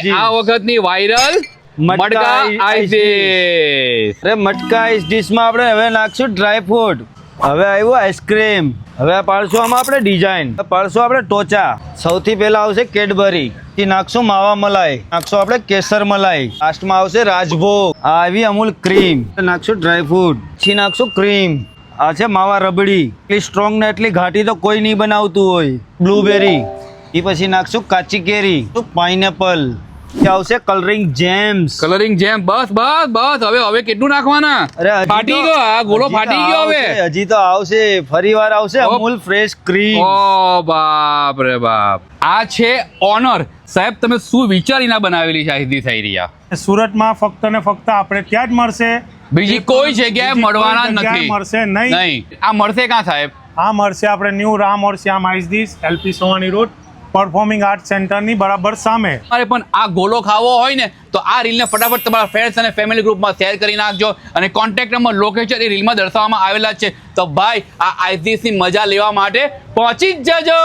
આ વખતની viral મટકા ice. અરે મટકા આઈસ ડીશમાં આપણે હવે નાખશું ડ્રાય ફ્રૂટ. હવે આવ્યું આઈસ્ક્રીમ. હવે પાડશું આમાં આપણે ડિઝાઇન. પાડશું આપણે ટોચા. સૌથી પહેલા આવશે કેડબરી. પછી નાખશું માવા મલાઈ. નાખશું આપણે કેસર મલાઈ. લાસ્ટમાં આવશે રાજભોગ. આ આવી અમૂલ ક્રીમ. નાખશું ડ્રાય ફ્રૂટ. પછી નાખશું ક્રીમ. આ છે માવા રબડી. એટલી સ્ટ્રોંગ ને એટલી ઘાટી તો કોઈ નહીં બનાવતું હોય. બ્લુબેરી. એ પછી નાખશું કાચી કેરી. પાઇનેપલ. આવશે કલરિંગ જેમ્સ. કલરિંગ જેમ. બસ બસ બસ. હવે કેટલું નાખવાના? અરે હજી ફાટી તો- ગયો આ ગોળો હજી તો ફાટી ગયો હવે. આવશે, હજી તો આવશે. ફરી વાર આવશે અમૂલ ફ્રેશ ક્રીમ. ઓ બાપ રે બાપ. આ છે ઓનર. સાહેબ તમે શું વિચારીને બનાવેલી છે આ સીધી થઈ રહ્યા? સુરતમાં ફક્ત ને ફક્ત આપણે ત્યાં જ મળશે. બીજી કોઈ જગ્યાએ બીજી મળવાના કોઈ જગ્યાએ નથી. મળશે નહીં. આ મળશે ક્યાં સાહેબ? આ મળશે આપણે ન્યૂ રામ ઓર Shyam ice dish, LP Savani road, performing art સેન્ટરની બરાબર સામે. અરે પણ આ ગોલો ખાવો હોય ને તો આ રીલને ફટાફટ તમારા ફ્રેન્ડ્સ અને ફેમિલી ગ્રુપમાં શેર કરી નાખજો. અને કોન્ટેક્ટ નંબર, લોકેશન એ રીલમાં દર્શાવવામાં આવેલા છે. તો ભાઈ આ આઈસ ડીશની મજા લેવા માટે પહોંચી જ જજો.